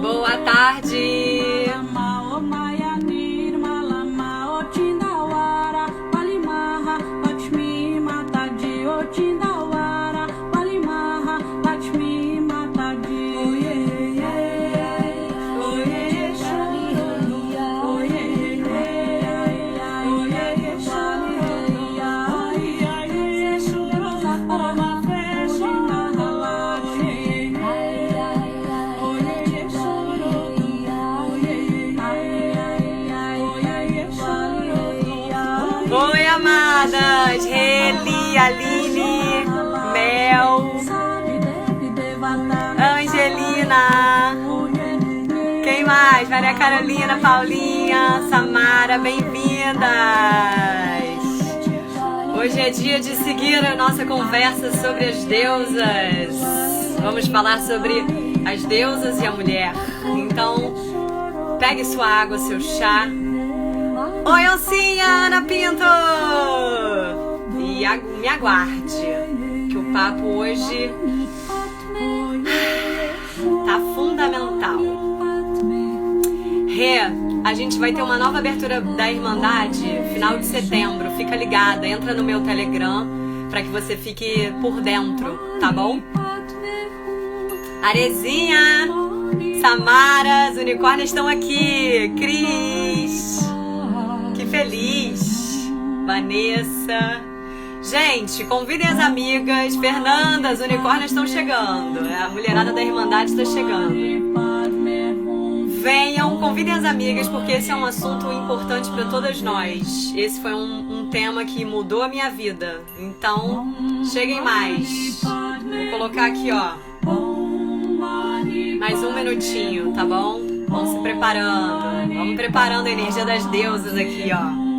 Boa tarde! Oi, amadas! Reli, Aline, Mel, Angelina, quem mais? Maria Carolina, Paulinha, Samara, bem-vindas! Hoje é dia de seguir a nossa conversa sobre as deusas. Vamos falar sobre as deusas e a mulher. Então, pegue sua água, seu chá. Oi, Oncinha, Ana Pinto! E me aguarde, que o papo hoje tá fundamental. Rê, a gente vai ter uma nova abertura da Irmandade final de setembro. Fica ligada, entra no meu Telegram pra que você fique por dentro, tá bom? Arezinha, Samara, os unicórnios estão aqui. Cris, que feliz. Vanessa. Gente, convidem as amigas. Fernanda, os unicórnios estão chegando. A mulherada da Irmandade está chegando. Venham, convidem as amigas, porque esse é um assunto importante para todas nós. Esse foi um tema que mudou a minha vida. Então, cheguem mais. Vou colocar aqui, ó, mais um minutinho, tá bom? Vamos se preparando. Vamos preparando a energia das deusas aqui, ó.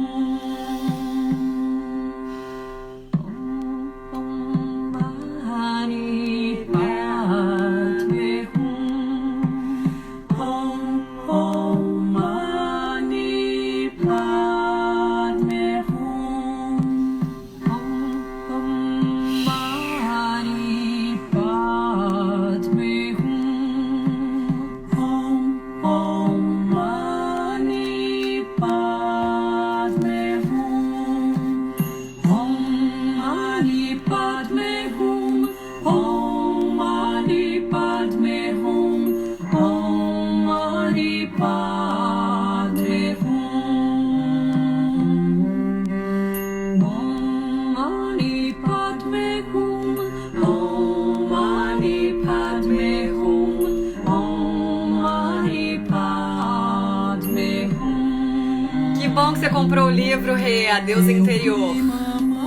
Você comprou o livro, Rê, A Deusa Interior.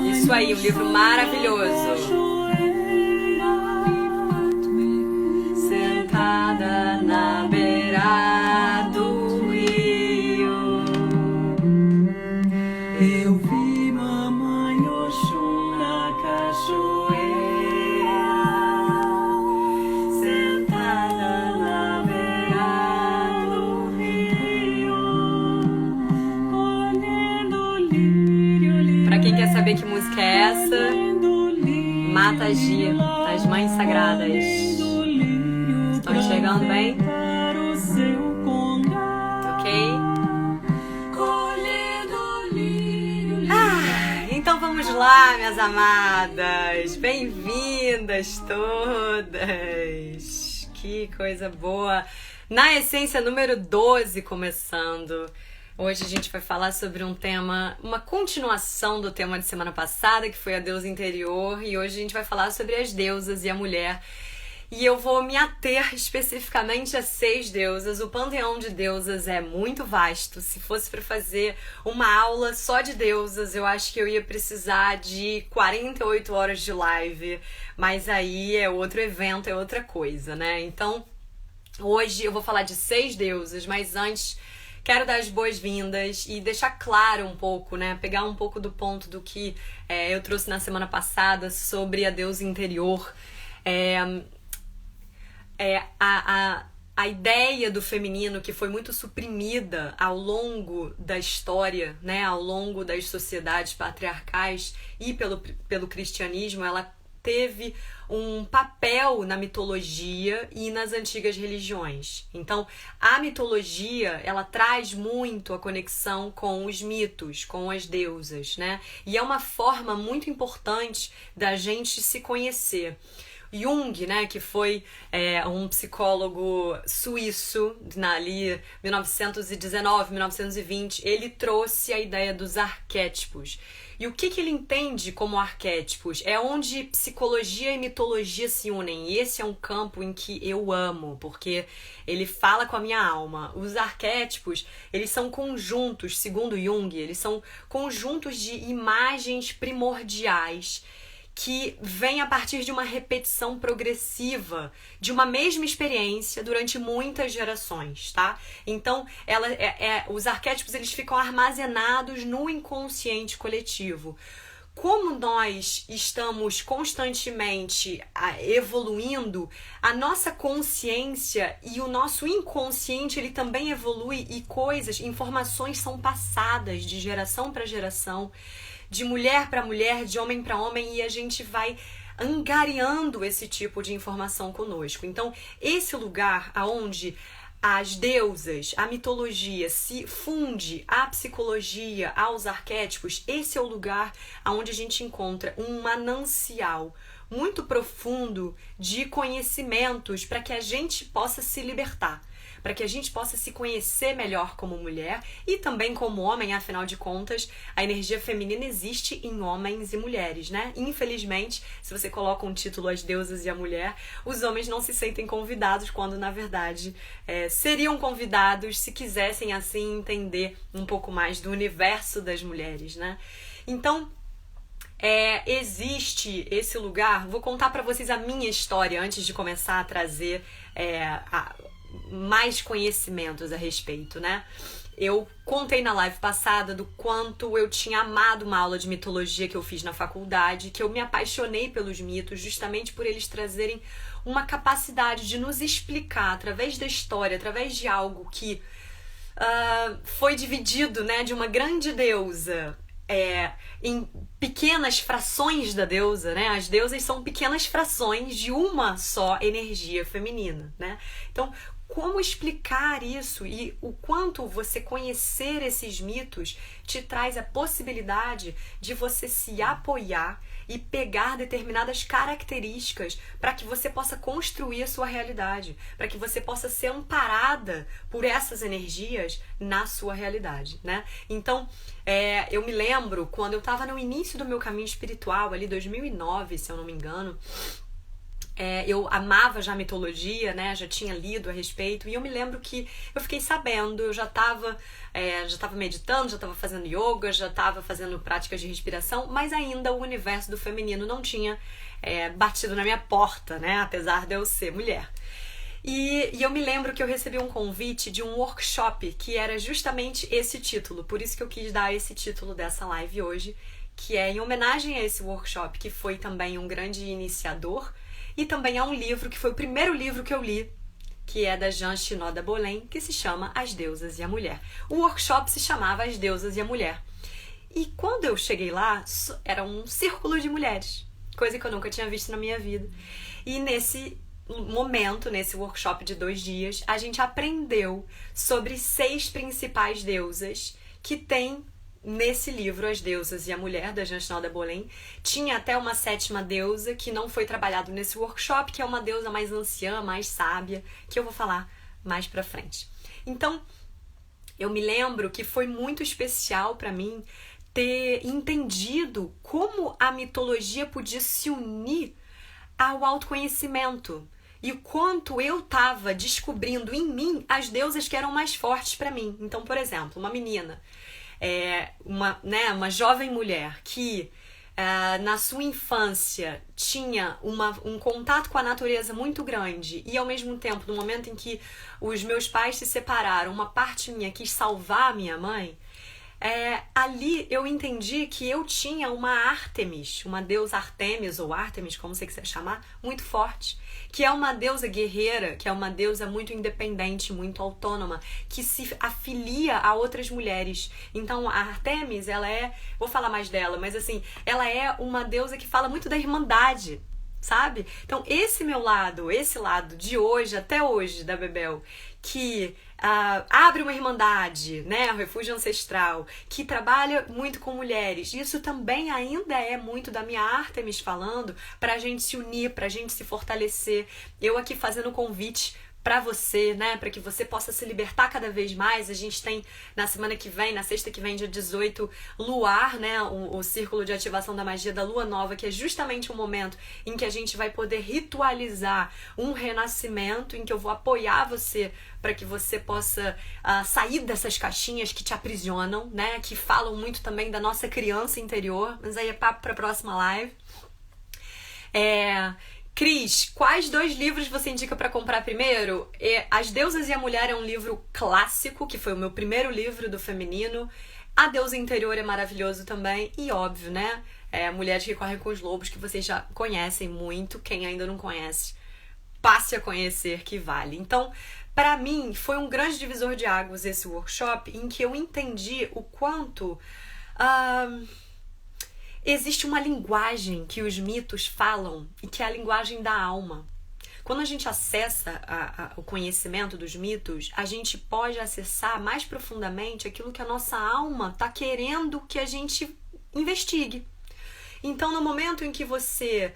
Isso aí, um livro maravilhoso. Sentada na beira do rio, eu vi mamãe Oxum na cachoeira. Sentada na beira do rio. Pra quem quer saber que música é essa, Mata Gi, das Mães Sagradas. Estão chegando bem? Ok? Então vamos lá, minhas amadas. Bem-vindas todas. Que coisa boa. Na essência, número 12 começando. Hoje a gente vai falar sobre um tema, uma continuação do tema de semana passada, que foi a deusa interior, e hoje a gente vai falar sobre as deusas e a mulher. E eu vou me ater especificamente a 6 deusas. O panteão de deusas é muito vasto. Se fosse para fazer uma aula só de deusas, eu acho que eu ia precisar de 48 horas de live, mas aí é outro evento, é outra coisa, né? Então, hoje eu vou falar de 6 deusas, mas antes quero dar as boas-vindas e deixar claro um pouco, né? Pegar um pouco do ponto do que eu trouxe na semana passada sobre a deusa interior. a ideia do feminino que foi muito suprimida ao longo da história, né, ao longo das sociedades patriarcais e pelo cristianismo, ela teve um papel na mitologia e nas antigas religiões. Então, a mitologia, ela traz muito a conexão com os mitos, com as deusas, né? E é uma forma muito importante da gente se conhecer. Jung, né, que foi um psicólogo suíço, ali 1919, 1920, ele trouxe a ideia dos arquétipos. E o que ele entende como arquétipos? É onde psicologia e mitologia se unem. E esse é um campo em que eu amo, porque ele fala com a minha alma. Os arquétipos, eles são conjuntos, segundo Jung, eles são conjuntos de imagens primordiais que vem a partir de uma repetição progressiva de uma mesma experiência durante muitas gerações, tá? Então, os arquétipos, eles ficam armazenados no inconsciente coletivo. Como nós estamos constantemente evoluindo, a nossa consciência e o nosso inconsciente, ele também evolui e informações são passadas de geração para geração, de mulher para mulher, de homem para homem, e a gente vai angariando esse tipo de informação conosco. Então, esse lugar aonde as deusas, a mitologia se funde à psicologia, aos arquétipos, esse é o lugar aonde a gente encontra um manancial muito profundo de conhecimentos para que a gente possa se libertar, para que a gente possa se conhecer melhor como mulher e também como homem. Afinal de contas, a energia feminina existe em homens e mulheres, né? Infelizmente, se você coloca um título As Deusas e a Mulher, os homens não se sentem convidados, quando na verdade seriam convidados se quisessem assim entender um pouco mais do universo das mulheres, né? Então, existe esse lugar. Vou contar para vocês a minha história antes de começar a trazer mais conhecimentos a respeito, né? Eu contei na live passada do quanto eu tinha amado uma aula de mitologia que eu fiz na faculdade, que eu me apaixonei pelos mitos justamente por eles trazerem uma capacidade de nos explicar através da história, através de algo que foi dividido, né, de uma grande deusa em pequenas frações da deusa, né? As deusas são pequenas frações de uma só energia feminina, né? Então, como explicar isso e o quanto você conhecer esses mitos te traz a possibilidade de você se apoiar e pegar determinadas características para que você possa construir a sua realidade, para que você possa ser amparada por essas energias na sua realidade, né? Então, eu me lembro quando eu estava no início do meu caminho espiritual, ali 2009, se eu não me engano. Eu amava já mitologia, né? Já tinha lido a respeito, e eu me lembro que eu fiquei sabendo, eu já estava meditando, já estava fazendo yoga, já estava fazendo práticas de respiração, mas ainda o universo do feminino não tinha batido na minha porta, né? Apesar de eu ser mulher. E eu me lembro que eu recebi um convite de um workshop que era justamente esse título, por isso que eu quis dar esse título dessa live hoje, que é em homenagem a esse workshop, que foi também um grande iniciador. E também há um livro, que foi o primeiro livro que eu li, que é da Jean Shinoda Bolen, que se chama As Deusas e a Mulher. O workshop se chamava As Deusas e a Mulher. E quando eu cheguei lá, era um círculo de mulheres, coisa que eu nunca tinha visto na minha vida. E nesse momento, nesse workshop de 2 dias, a gente aprendeu sobre 6 principais deusas que tem nesse livro, As Deusas e a Mulher, da Jean Shinoda Bolen. Tinha até uma 7ª deusa que não foi trabalhado nesse workshop, que é uma deusa mais anciã, mais sábia, que eu vou falar mais pra frente. Então, eu me lembro que foi muito especial pra mim ter entendido como a mitologia podia se unir ao autoconhecimento e o quanto eu estava descobrindo em mim as deusas que eram mais fortes pra mim. Então, por exemplo, uma menina, uma jovem mulher que na sua infância tinha um contato com a natureza muito grande e ao mesmo tempo, no momento em que os meus pais se separaram, uma parte minha quis salvar a minha mãe, ali eu entendi que eu tinha uma Ártemis, uma deusa Artemis ou Ártemis, como você quiser chamar, muito forte, que é uma deusa guerreira, que é uma deusa muito independente, muito autônoma, que se afilia a outras mulheres. Então a Artemis, vou falar mais dela, mas assim, ela é uma deusa que fala muito da irmandade, sabe? Então esse lado de hoje, até hoje, da Bebel, que abre uma irmandade, né, o refúgio ancestral, que trabalha muito com mulheres. Isso também ainda é muito da minha Ártemis falando pra gente se unir, pra gente se fortalecer. Eu aqui fazendo convite pra você, né, pra que você possa se libertar cada vez mais. A gente tem na semana que vem, na sexta que vem, dia 18, Luar, né, o círculo de ativação da magia da lua nova, que é justamente um momento em que a gente vai poder ritualizar um renascimento, em que eu vou apoiar você para que você possa sair dessas caixinhas que te aprisionam, né, que falam muito também da nossa criança interior. Mas aí é papo pra próxima live. Cris, quais 2 livros você indica para comprar primeiro? As Deusas e a Mulher é um livro clássico, que foi o meu primeiro livro do feminino. A Deusa Interior é maravilhoso também. E óbvio, né? Mulheres que Correm com os Lobos, que vocês já conhecem muito. Quem ainda não conhece, passe a conhecer, que vale. Então, para mim, foi um grande divisor de águas esse workshop, em que eu entendi o quanto existe uma linguagem que os mitos falam e que é a linguagem da alma. Quando a gente acessa o conhecimento dos mitos, a gente pode acessar mais profundamente aquilo que a nossa alma está querendo que a gente investigue. Então, no momento em que você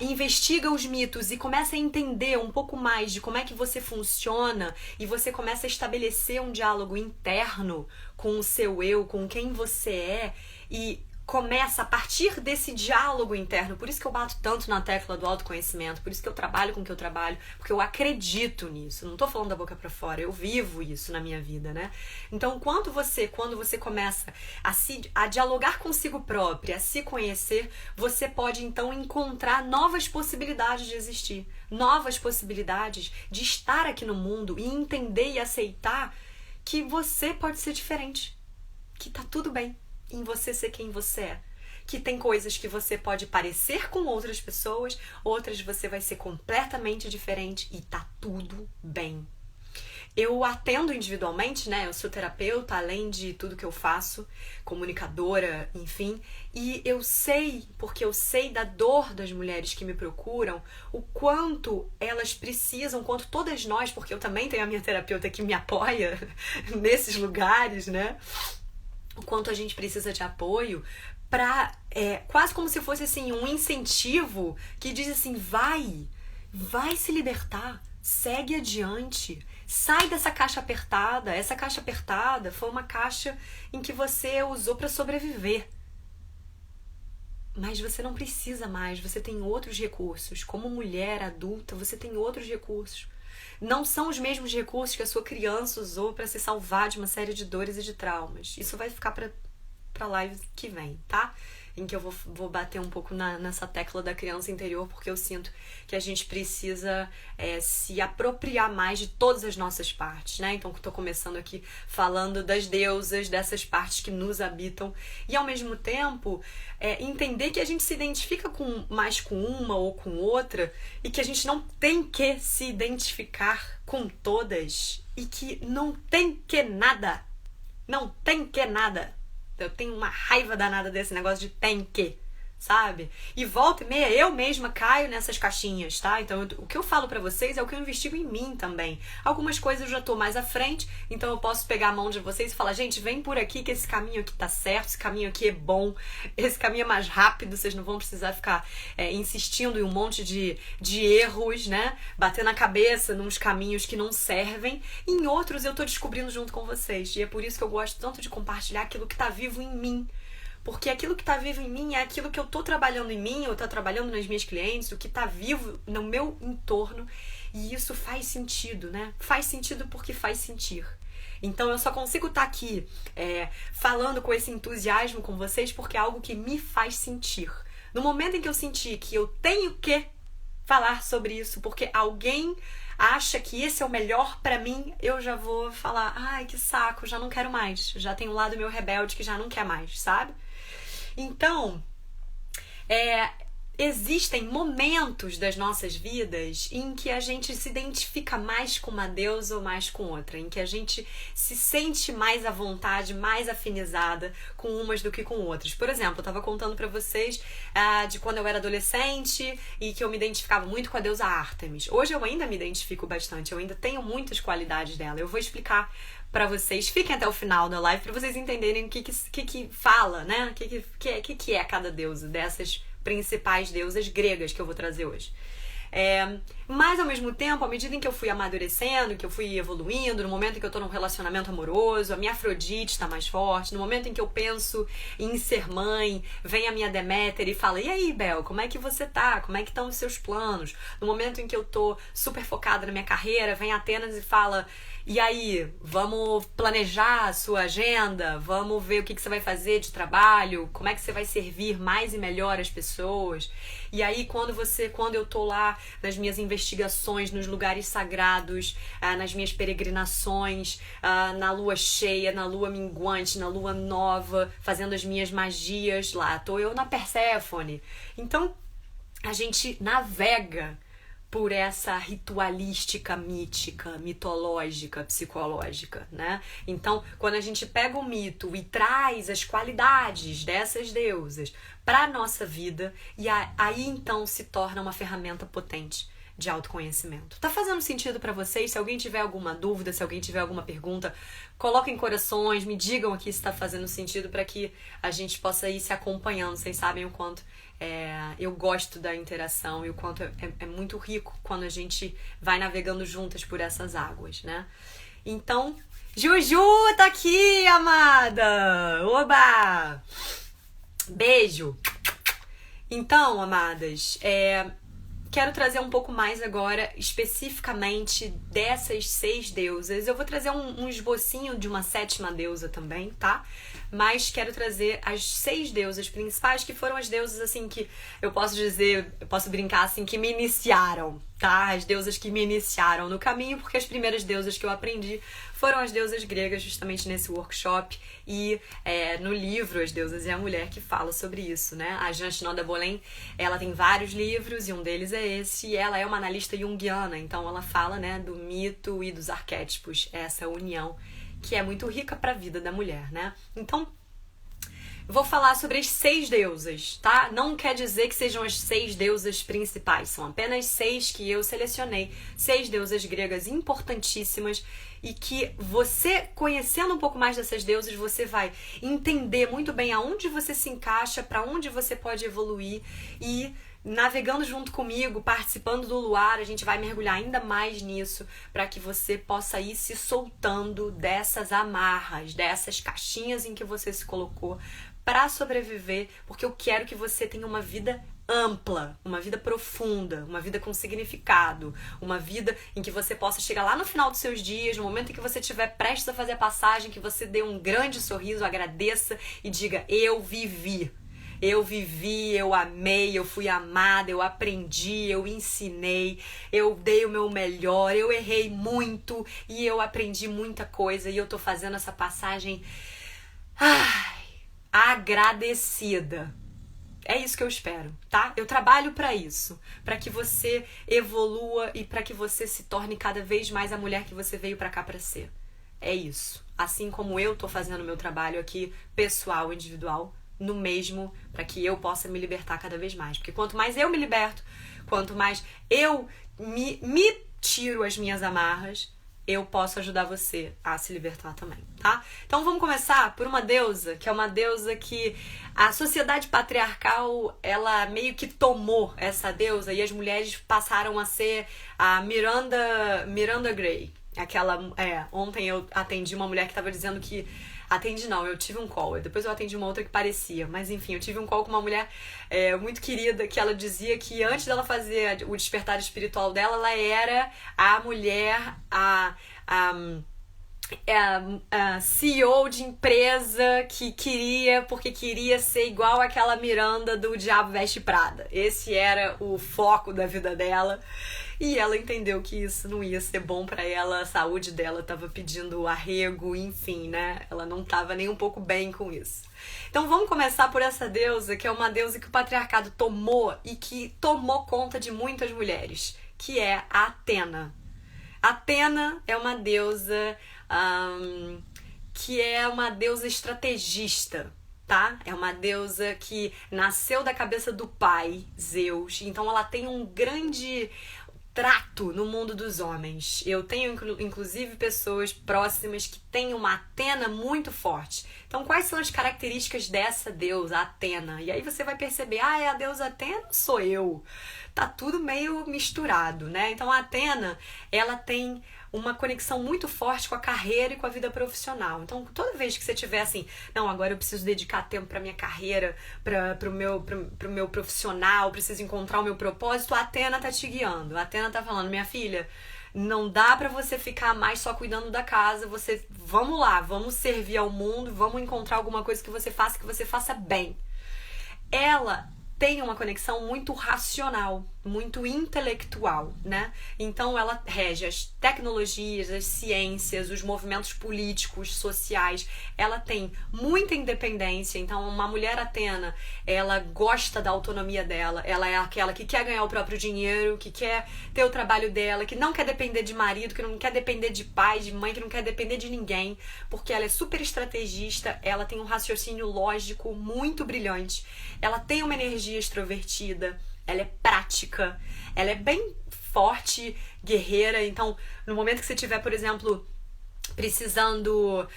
investiga os mitos e começa a entender um pouco mais de como é que você funciona e você começa a estabelecer um diálogo interno com o seu eu, com quem você é, e começa a partir desse diálogo interno. Por isso que eu bato tanto na tecla do autoconhecimento, por isso que eu trabalho com o que eu trabalho, porque eu acredito nisso. Não tô falando da boca pra fora, eu vivo isso na minha vida, né? Então, quando você começa a dialogar consigo própria, a se conhecer, você pode então encontrar novas possibilidades de existir, novas possibilidades de estar aqui no mundo e entender e aceitar que você pode ser diferente, que tá tudo bem em você ser quem você é, que tem coisas que você pode parecer com outras pessoas, outras você vai ser completamente diferente e tá tudo bem. Eu atendo individualmente, né? Eu sou terapeuta, além de tudo que eu faço, comunicadora, enfim, e eu sei, porque eu sei da dor das mulheres que me procuram, o quanto elas precisam, quanto todas nós, porque eu também tenho a minha terapeuta que me apoia nesses lugares, né? O quanto a gente precisa de apoio para quase como se fosse assim um incentivo que diz assim, vai se libertar, segue adiante, sai dessa caixa apertada. Essa caixa apertada foi uma caixa em que você usou para sobreviver, mas você não precisa mais, você tem outros recursos. Como mulher adulta, você tem outros recursos. Não são os mesmos recursos que a sua criança usou para se salvar de uma série de dores e de traumas. Isso vai ficar pra live que vem, tá? Em que eu vou bater um pouco nessa tecla da criança interior, porque eu sinto que a gente precisa se apropriar mais de todas as nossas partes, né? Então, eu tô começando aqui falando das deusas, dessas partes que nos habitam, e ao mesmo tempo entender que a gente se identifica mais com uma ou com outra, e que a gente não tem que se identificar com todas, e que não tem que nada. Não tem que nada. Eu tenho uma raiva danada desse negócio de tem que, sabe? E volta e meia, eu mesma caio nessas caixinhas, tá? Então, o que eu falo pra vocês é o que eu investigo em mim também. Algumas coisas eu já tô mais à frente, então eu posso pegar a mão de vocês e falar, gente, vem por aqui que esse caminho aqui tá certo, esse caminho aqui é bom, esse caminho é mais rápido, vocês não vão precisar ficar insistindo em um monte de erros, né? Batendo a cabeça nos caminhos que não servem. E em outros eu tô descobrindo junto com vocês. E é por isso que eu gosto tanto de compartilhar aquilo que tá vivo em mim. Porque aquilo que tá vivo em mim é aquilo que eu tô trabalhando em mim, eu tô trabalhando nas minhas clientes, o que tá vivo no meu entorno. E isso faz sentido, né? Faz sentido porque faz sentir. Então eu só consigo estar aqui falando com esse entusiasmo com vocês porque é algo que me faz sentir. No momento em que eu senti que eu tenho que falar sobre isso, porque alguém acha que esse é o melhor pra mim, eu já vou falar, ai, que saco, já não quero mais. Já tem um lado meu rebelde que já não quer mais, sabe? Então, existem momentos das nossas vidas em que a gente se identifica mais com uma deusa ou mais com outra, em que a gente se sente mais à vontade, mais afinizada com umas do que com outras. Por exemplo, eu estava contando para vocês de quando eu era adolescente e que eu me identificava muito com a deusa Ártemis. Hoje eu ainda me identifico bastante, eu ainda tenho muitas qualidades dela. Eu vou explicar para vocês, fiquem até o final da live para vocês entenderem o que fala, né? O que é cada deusa dessas principais deusas gregas que eu vou trazer hoje. Mas ao mesmo tempo, à medida em que eu fui amadurecendo, que eu fui evoluindo, no momento em que eu tô num relacionamento amoroso, a minha Afrodite está mais forte, no momento em que eu penso em ser mãe, vem a minha Deméter e fala, e aí, Bel, como é que você tá? Como é que estão os seus planos? No momento em que eu tô super focada na minha carreira, vem Atenas e fala, e aí, vamos planejar a sua agenda? Vamos ver o que você vai fazer de trabalho? Como é que você vai servir mais e melhor as pessoas? E aí, quando eu tô lá nas minhas investigações, nos lugares sagrados, nas minhas peregrinações, na lua cheia, na lua minguante, na lua nova, fazendo as minhas magias lá, tô eu na Perséfone. Então, a gente navega por essa ritualística mítica, mitológica, psicológica, né? Então, quando a gente pega o mito e traz as qualidades dessas deusas para a nossa vida, e aí então se torna uma ferramenta potente de autoconhecimento. Tá fazendo sentido para vocês? Se alguém tiver alguma dúvida, se alguém tiver alguma pergunta, coloquem corações, me digam aqui se tá fazendo sentido para que a gente possa ir se acompanhando. Vocês sabem o quanto eu gosto da interação e o quanto é muito rico quando a gente vai navegando juntas por essas águas, né? Então, Juju tá aqui, amada! Oba! Beijo! Então, amadas, quero trazer um pouco mais agora, especificamente dessas 6 deusas. Eu vou trazer um esbocinho de uma 7ª deusa também, tá? Mas quero trazer as 6 deusas principais, que foram as deusas, assim, que eu posso brincar, assim, que me iniciaram, tá? As deusas que me iniciaram no caminho, porque as primeiras deusas que eu aprendi foram as deusas gregas, justamente nesse workshop, e no livro As Deusas e a Mulher, que fala sobre isso, né? A Jean Chinot de Bolin, ela tem vários livros, e um deles é esse, e ela é uma analista junguiana, então ela fala, né, do mito e dos arquétipos, essa união que é muito rica para a vida da mulher, né? Então, vou falar sobre as 6 deusas, tá? Não quer dizer que sejam as 6 deusas principais, são apenas 6 que eu selecionei, 6 deusas gregas importantíssimas e que você, conhecendo um pouco mais dessas deusas, você vai entender muito bem aonde você se encaixa, para onde você pode evoluir e navegando junto comigo, participando do luar, a gente vai mergulhar ainda mais nisso para que você possa ir se soltando dessas amarras, dessas caixinhas em que você se colocou para sobreviver, porque eu quero que você tenha uma vida ampla, uma vida profunda, uma vida com significado, uma vida em que você possa chegar lá no final dos seus dias, no momento em que você estiver prestes a fazer a passagem, que você dê um grande sorriso, agradeça e diga, eu vivi, eu amei, eu fui amada, eu aprendi, eu ensinei, eu dei o meu melhor, eu errei muito e eu aprendi muita coisa e eu tô fazendo essa passagem agradecida. É isso que eu espero, tá? Eu trabalho pra isso, pra que você evolua e pra que você se torne cada vez mais a mulher que você veio pra cá pra ser. É isso. Assim como eu tô fazendo o meu trabalho aqui, pessoal, individual, no mesmo, para que eu possa me libertar cada vez mais. Porque quanto mais eu me liberto, quanto mais eu me tiro as minhas amarras, eu posso ajudar você a se libertar também, tá? Então vamos começar por uma deusa, que é uma deusa que a sociedade patriarcal, ela meio que tomou essa deusa e as mulheres passaram a ser a Miranda Gray. Ontem eu atendi uma mulher que estava dizendo que eu tive um call, depois eu atendi uma outra que parecia, mas enfim, eu tive um call com uma mulher muito querida, que ela dizia que antes dela fazer o despertar espiritual dela, ela era a mulher, CEO de empresa que porque queria ser igual aquela Miranda do Diabo Veste Prada. Esse era o foco da vida dela. E ela entendeu que isso não ia ser bom pra ela, a saúde dela tava pedindo arrego, enfim, né? Ela não tava nem um pouco bem com isso. Então vamos começar por essa deusa, que é uma deusa que o patriarcado tomou e que tomou conta de muitas mulheres, que é a Atena. Atena é uma deusa que é uma deusa estrategista, tá? É uma deusa que nasceu da cabeça do pai, Zeus. Então ela tem um grande trato no mundo dos homens. Eu tenho, inclusive, pessoas próximas que têm uma Atena muito forte. Então, quais são as características dessa deusa, Atena? E aí você vai perceber, é a deusa Atena? Sou eu. Tá tudo meio misturado, né? Então, a Atena, ela tem uma conexão muito forte com a carreira e com a vida profissional. Então, toda vez que você tiver assim, não, agora eu preciso dedicar tempo para minha carreira, pro meu profissional, preciso encontrar o meu propósito, a Atena tá te guiando. A Atena tá falando, minha filha, não dá pra você ficar mais só cuidando da casa, vamos lá, vamos servir ao mundo, vamos encontrar alguma coisa que você faça bem. Ela tem uma conexão muito racional, muito intelectual, né? Então ela rege as tecnologias, as ciências, os movimentos políticos, sociais. Ela tem muita independência. Então uma mulher Atena, ela gosta da autonomia dela. Ela é aquela que quer ganhar o próprio dinheiro, que quer ter o trabalho dela, que não quer depender de marido, que não quer depender de pai, de mãe, que não quer depender de ninguém, porque ela é super estrategista, ela tem um raciocínio lógico muito brilhante. Ela tem uma energia extrovertida, ela é prática, ela é bem forte, guerreira. Então, no momento que você tiver, por exemplo, precisando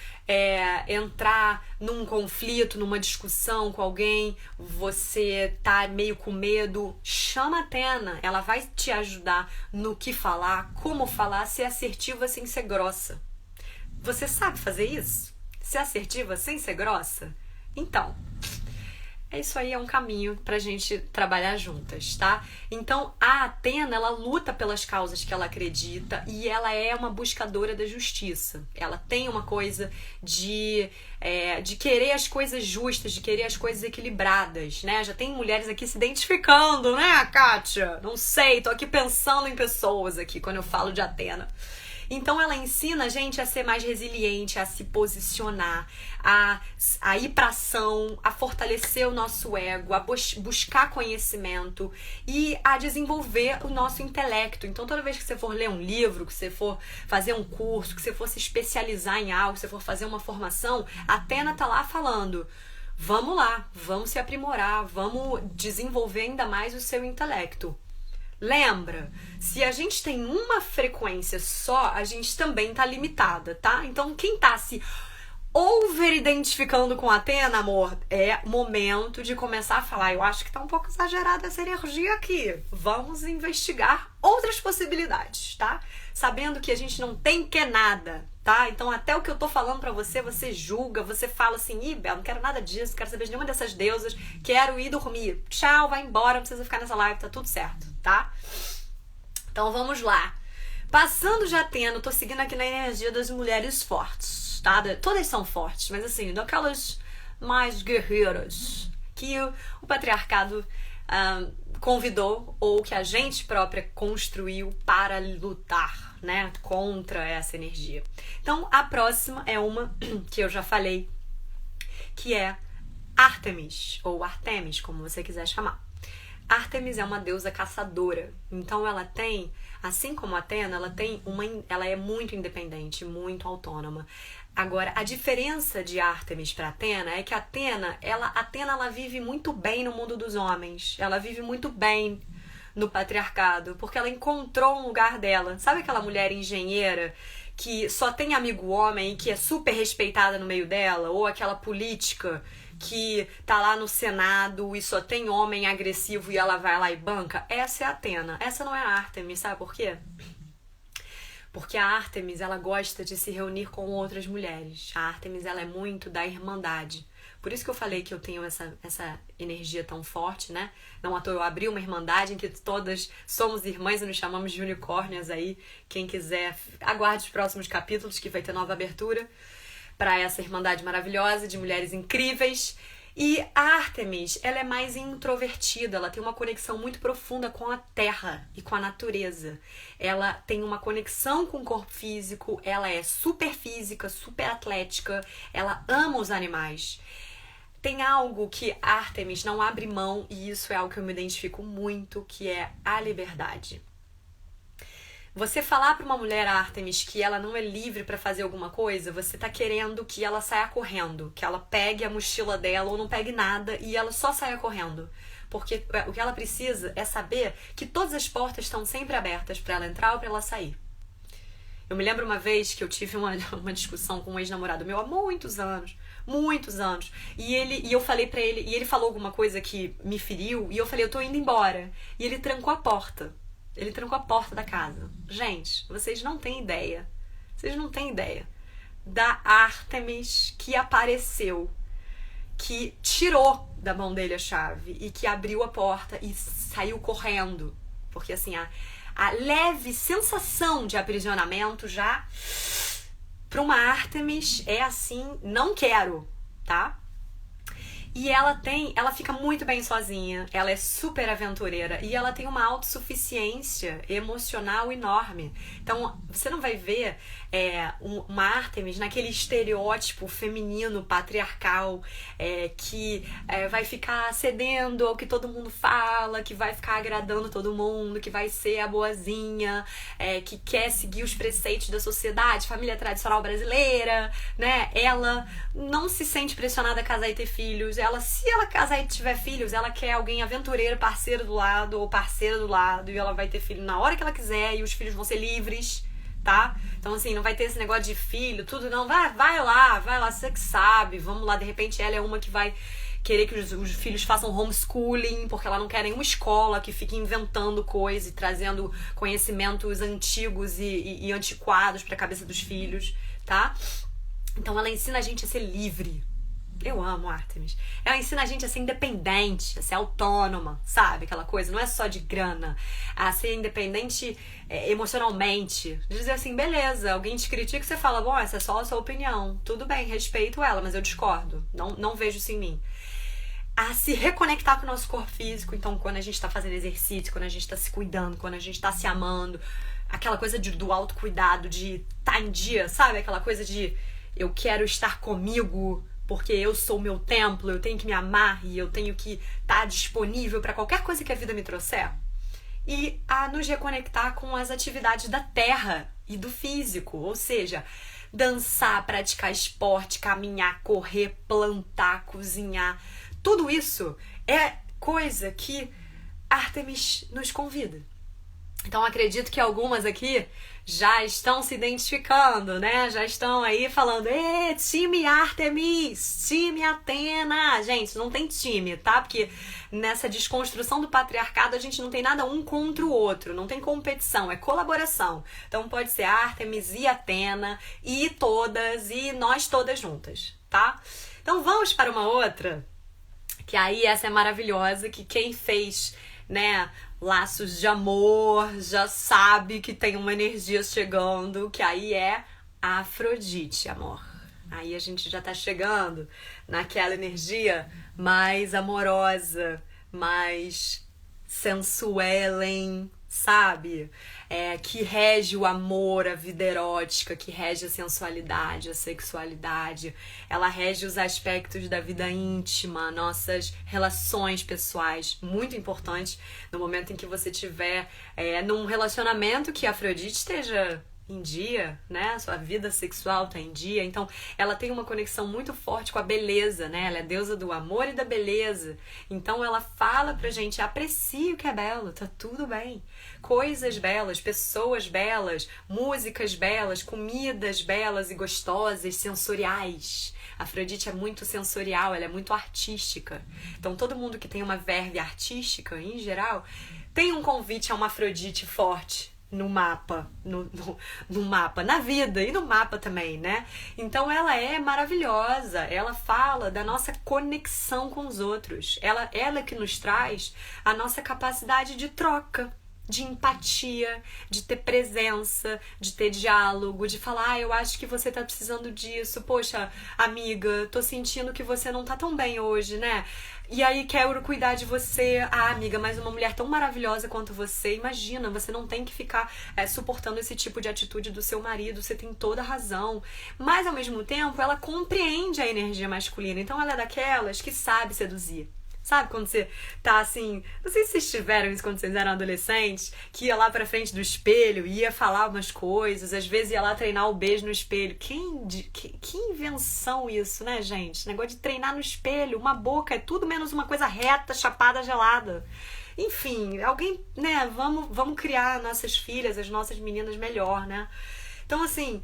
entrar num conflito, numa discussão com alguém, você tá meio com medo, chama a Atena, ela vai te ajudar no que falar, como falar, ser assertiva sem ser grossa. Você sabe fazer isso? Ser assertiva sem ser grossa? Então, isso aí é um caminho pra gente trabalhar juntas, tá? Então, a Atena, ela luta pelas causas que ela acredita e ela é uma buscadora da justiça. Ela tem uma coisa de querer as coisas justas, de querer as coisas equilibradas, né? Já tem mulheres aqui se identificando, né, Kátia? Não sei, tô aqui pensando em pessoas aqui quando eu falo de Atena. Então ela ensina a gente a ser mais resiliente, a se posicionar, a ir pra ação, a fortalecer o nosso ego, a buscar conhecimento e a desenvolver o nosso intelecto. Então toda vez que você for ler um livro, que você for fazer um curso, que você for se especializar em algo, que você for fazer uma formação, a Atena tá lá falando, vamos lá, vamos se aprimorar, vamos desenvolver ainda mais o seu intelecto. Lembra, se a gente tem uma frequência só, a gente também tá limitada, tá? Então, quem tá se over-identificando com a Atena, amor, é momento de começar a falar, eu acho que tá um pouco exagerada essa energia aqui. Vamos investigar outras possibilidades, tá? Sabendo que a gente não tem que nada, tá? Então, até o que eu tô falando pra você, você julga, você fala assim, Bel, não quero nada disso, não quero saber de nenhuma dessas deusas, quero ir dormir. Tchau, vai embora, não precisa ficar nessa live, tá tudo certo, tá? Então, vamos lá. Passando de Atena, tô seguindo aqui na energia das mulheres fortes, tá? Todas são fortes, mas assim, daquelas mais guerreiras que o patriarcado convidou ou que a gente própria construiu para lutar, né, contra essa energia. Então, a próxima é uma que eu já falei, que é Ártemis, ou Artemis, como você quiser chamar. Ártemis é uma deusa caçadora, então ela tem, assim como Atena, ela é muito independente, muito autônoma. Agora, a diferença de Ártemis para Atena é que Atena ela vive muito bem no mundo dos homens, ela vive muito bem no patriarcado, porque ela encontrou um lugar dela. Sabe aquela mulher engenheira que só tem amigo homem e que é super respeitada no meio dela? Ou aquela política que tá lá no Senado e só tem homem agressivo e ela vai lá e banca? Essa é a Atena, essa não é a Ártemis, sabe por quê? Porque a Ártemis, ela gosta de se reunir com outras mulheres. A Ártemis, ela é muito da irmandade. Por isso que eu falei que eu tenho essa energia tão forte, né? Não à toa eu abri uma irmandade em que todas somos irmãs e nos chamamos de unicórnias aí. Quem quiser, aguarde os próximos capítulos que vai ter nova abertura para essa irmandade maravilhosa de mulheres incríveis. E a Ártemis, ela é mais introvertida, ela tem uma conexão muito profunda com a terra e com a natureza. Ela tem uma conexão com o corpo físico, ela é super física, super atlética, ela ama os animais. Tem algo que a Ártemis não abre mão, e isso é algo que eu me identifico muito, que é a liberdade. Você falar para uma mulher, Ártemis, que ela não é livre para fazer alguma coisa, você tá querendo que ela saia correndo, que ela pegue a mochila dela ou não pegue nada e ela só saia correndo. Porque o que ela precisa é saber que todas as portas estão sempre abertas para ela entrar ou para ela sair. Eu me lembro uma vez que eu tive uma discussão com um ex-namorado meu há muitos anos, e eu falei pra ele, e ele falou alguma coisa que me feriu, e eu falei, eu tô indo embora. E ele trancou a porta. Ele trancou a porta da casa. Gente, vocês não têm ideia. Vocês não têm ideia da Ártemis que apareceu, que tirou da mão dele a chave e que abriu a porta e saiu correndo. Porque assim, a leve sensação de aprisionamento já para uma Ártemis é assim, não quero, tá? E ela fica muito bem sozinha, ela é super aventureira e ela tem uma autossuficiência emocional enorme. Então, você não vai ver uma Ártemis naquele estereótipo feminino, patriarcal, que vai ficar cedendo ao que todo mundo fala, que vai ficar agradando todo mundo, que vai ser a boazinha, que quer seguir os preceitos da sociedade, família tradicional brasileira, né? Ela não se sente pressionada a casar e ter filhos. Se ela casar e tiver filhos, ela quer alguém aventureiro, parceiro do lado ou parceira do lado, e ela vai ter filho na hora que ela quiser e os filhos vão ser livres, tá? Então assim, não vai ter esse negócio de filho, tudo não, vai lá, você que sabe, vamos lá, de repente ela é uma que vai querer que os filhos façam homeschooling, porque ela não quer nenhuma escola que fique inventando coisa e trazendo conhecimentos antigos e antiquados pra cabeça dos filhos, tá? Então ela ensina a gente a ser livre. Eu amo Ártemis. Ela ensina a gente a ser independente, a ser autônoma, sabe? Aquela coisa, não é só de grana. A ser independente emocionalmente. Dizer assim, beleza, alguém te critica e você fala, bom, essa é só a sua opinião. Tudo bem, respeito ela, mas eu discordo. Não vejo isso em mim. A se reconectar com o nosso corpo físico. Então, quando a gente tá fazendo exercício, quando a gente tá se cuidando, quando a gente tá se amando, aquela coisa do autocuidado, de tá em dia, sabe? Aquela coisa de eu quero estar comigo, porque eu sou o meu templo, eu tenho que me amar e eu tenho que estar disponível para qualquer coisa que a vida me trouxer. E a nos reconectar com as atividades da terra e do físico, ou seja, dançar, praticar esporte, caminhar, correr, plantar, cozinhar. Tudo isso é coisa que Ártemis nos convida. Então acredito que algumas aqui já estão se identificando, né? Já estão aí falando, time Ártemis, time Atena. Gente, não tem time, tá? Porque nessa desconstrução do patriarcado a gente não tem nada um contra o outro, não tem competição, é colaboração. Então pode ser Ártemis e Atena e todas e nós todas juntas, tá? Então vamos para uma outra, que aí essa é maravilhosa, que quem fez, né, laços de amor, já sabe que tem uma energia chegando, que aí é a Afrodite, amor. Aí a gente já tá chegando naquela energia mais amorosa, mais sensuelen, sabe? Que rege o amor, a vida erótica, que rege a sensualidade, a sexualidade. Ela rege os aspectos da vida íntima, nossas relações pessoais, muito importante no momento em que você tiver num relacionamento que a Afrodite esteja em dia, né? Sua vida sexual tá em dia. Então, ela tem uma conexão muito forte com a beleza, né? Ela é deusa do amor e da beleza. Então, ela fala pra gente, aprecie o que é belo, tá tudo bem. Coisas belas, pessoas belas, músicas belas, comidas belas e gostosas, sensoriais. A Afrodite é muito sensorial, ela é muito artística. Então, todo mundo que tem uma verve artística, em geral, tem um convite a uma Afrodite forte, no mapa, no mapa, na vida e no mapa também, né? Então ela é maravilhosa, ela fala da nossa conexão com os outros, ela que nos traz a nossa capacidade de troca, de empatia, de ter presença, de ter diálogo, de falar, eu acho que você tá precisando disso, poxa, amiga, tô sentindo que você não tá tão bem hoje, né? E aí quero cuidar de você. Ah, amiga, mas uma mulher tão maravilhosa quanto você, imagina, você não tem que ficar suportando esse tipo de atitude do seu marido, você tem toda a razão. Mas, ao mesmo tempo, ela compreende a energia masculina, então ela é daquelas que sabe seduzir. Sabe quando você tá assim, não sei se vocês tiveram isso quando vocês eram adolescentes, que ia lá pra frente do espelho, ia falar umas coisas, às vezes ia lá treinar o beijo no espelho. Que invenção isso, né, gente? Negócio de treinar no espelho, uma boca, é tudo menos uma coisa reta, chapada, gelada. Enfim, alguém, né, vamos criar nossas filhas, as nossas meninas melhor, né? Então, assim,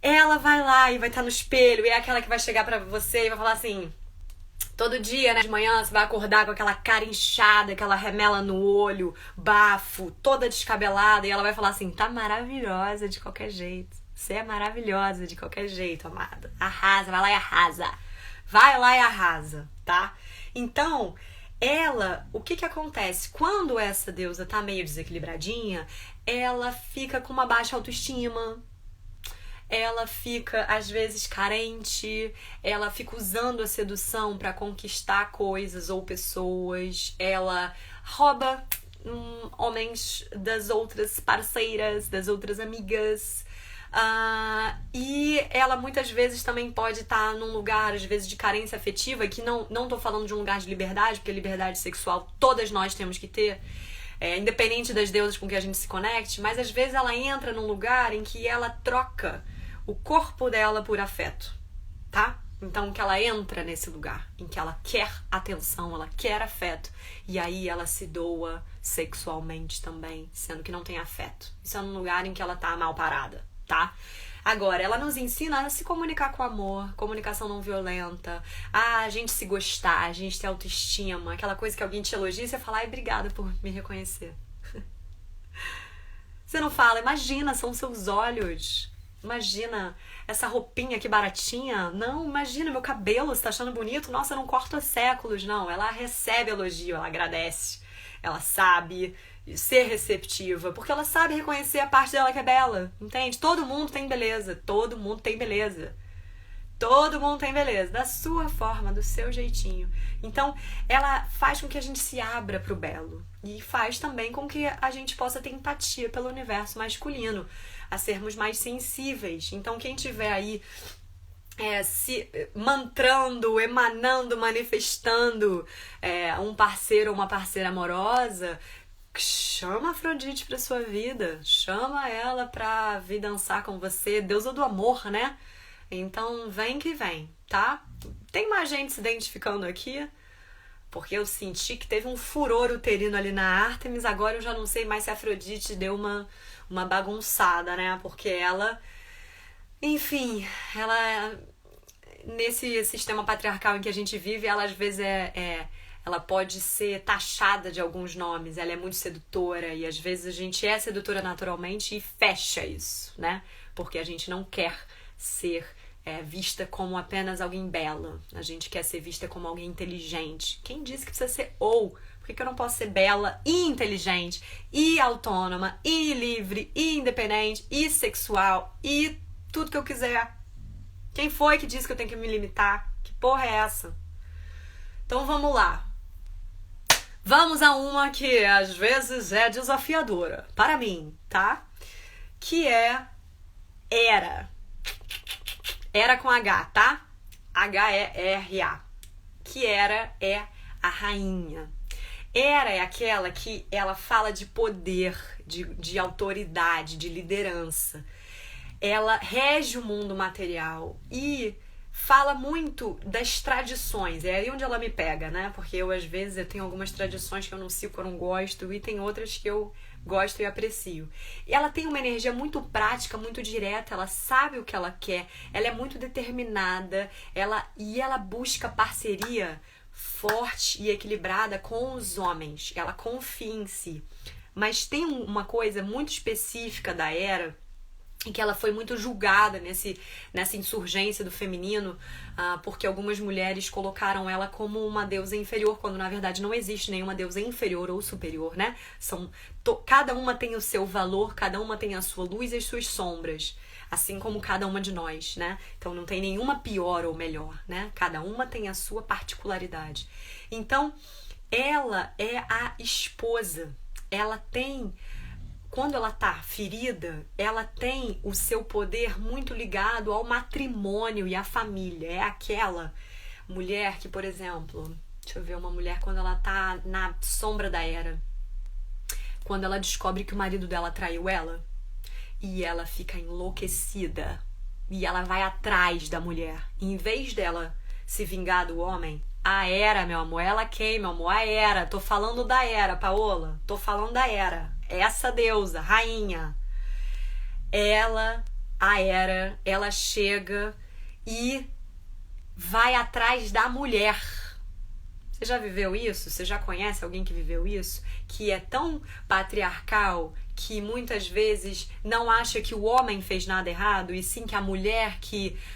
ela vai lá e vai estar no espelho, e é aquela que vai chegar pra você e vai falar assim... Todo dia, né, de manhã, você vai acordar com aquela cara inchada, aquela remela no olho, bafo, toda descabelada, e ela vai falar assim, tá maravilhosa de qualquer jeito. Você é maravilhosa de qualquer jeito, amada. Arrasa, vai lá e arrasa. Vai lá e arrasa, tá? Então, ela, o que acontece? Quando essa deusa tá meio desequilibradinha, ela fica com uma baixa autoestima, ela fica, às vezes, carente, ela fica usando a sedução para conquistar coisas ou pessoas, ela rouba homens das outras parceiras, das outras amigas, e ela muitas vezes também pode estar num lugar, às vezes, de carência afetiva, que não tô falando de um lugar de liberdade, porque liberdade sexual todas nós temos que ter, independente das deusas com que a gente se conecte, mas às vezes ela entra num lugar em que ela troca o corpo dela por afeto, tá? Então que ela entra nesse lugar em que ela quer atenção, ela quer afeto, e aí ela se doa sexualmente também, sendo que não tem afeto. Isso é um lugar em que ela tá mal parada, tá? Agora, ela nos ensina a se comunicar com amor, comunicação não violenta, a gente se gostar, a gente ter autoestima, aquela coisa que alguém te elogia e você fala, ai, obrigada por me reconhecer. Você não fala, imagina, são seus olhos. Imagina, essa roupinha que baratinha. Não, imagina, meu cabelo, você tá achando bonito? Nossa, eu não corto há séculos. Não, ela recebe elogio, ela agradece. Ela sabe ser receptiva, porque ela sabe reconhecer a parte dela que é bela, entende? Todo mundo tem beleza, todo mundo tem beleza. Todo mundo tem beleza, da sua forma, do seu jeitinho. Então, ela faz com que a gente se abra pro belo. E faz também com que a gente possa ter empatia pelo universo masculino, a sermos mais sensíveis. Então, quem tiver aí se mantrando, emanando, manifestando um parceiro ou uma parceira amorosa, chama a Afrodite pra sua vida. Chama ela pra vir dançar com você. Deusa do amor, né? Então, vem que vem, tá? Tem mais gente se identificando aqui, porque eu senti que teve um furor uterino ali na Ártemis. Agora eu já não sei mais se a Afrodite deu uma bagunçada, né? Porque ela, enfim, ela, nesse sistema patriarcal em que a gente vive, ela às vezes ela pode ser taxada de alguns nomes, ela é muito sedutora, e às vezes a gente é sedutora naturalmente e fecha isso, né? Porque a gente não quer ser vista como apenas alguém bela. A gente quer ser vista como alguém inteligente. Quem disse que precisa ser ou? Por que eu não posso ser bela e inteligente, e autônoma, e livre, e independente, e sexual, e tudo que eu quiser? Quem foi que disse que eu tenho que me limitar? Que porra é essa? Então vamos lá. Vamos a uma que às vezes é desafiadora para mim, tá? Que é Hera. Hera com H, tá? H-E-R-A. Que Hera é a rainha. Hera é aquela que ela fala de poder, de autoridade, de liderança. Ela rege o mundo material e fala muito das tradições. É aí onde ela me pega, né? Porque eu, às vezes, eu tenho algumas tradições que eu não sigo, que eu não gosto, e tem outras que eu gosto e aprecio. E ela tem uma energia muito prática, muito direta, ela sabe o que ela quer, ela é muito determinada, ela busca parceria forte e equilibrada com os homens. Ela confia em si. Mas tem uma coisa muito específica da Hera, em que ela foi muito julgada nessa insurgência do feminino, porque algumas mulheres colocaram ela como uma deusa inferior, quando na verdade não existe nenhuma deusa inferior ou superior, né? Cada uma tem o seu valor, cada uma tem a sua luz e as suas sombras, assim como cada uma de nós, né? Então não tem nenhuma pior ou melhor, né? Cada uma tem a sua particularidade. Então, ela é a esposa, ela tem... Quando ela tá ferida, ela tem o seu poder muito ligado ao matrimônio e à família. É aquela mulher que, por exemplo, deixa eu ver, uma mulher quando ela tá na sombra da Hera, quando ela descobre que o marido dela traiu ela, e ela fica enlouquecida, e ela vai atrás da mulher. E em vez dela se vingar do homem, a Hera, meu amor, ela quem, meu amor? A Hera, tô falando da Hera, Paola, tô falando da Hera. Essa deusa, rainha, a Hera, ela chega e vai atrás da mulher. Você já viveu isso? Você já conhece alguém que viveu isso? Que é tão patriarcal que muitas vezes não acha que o homem fez nada errado e sim que a mulher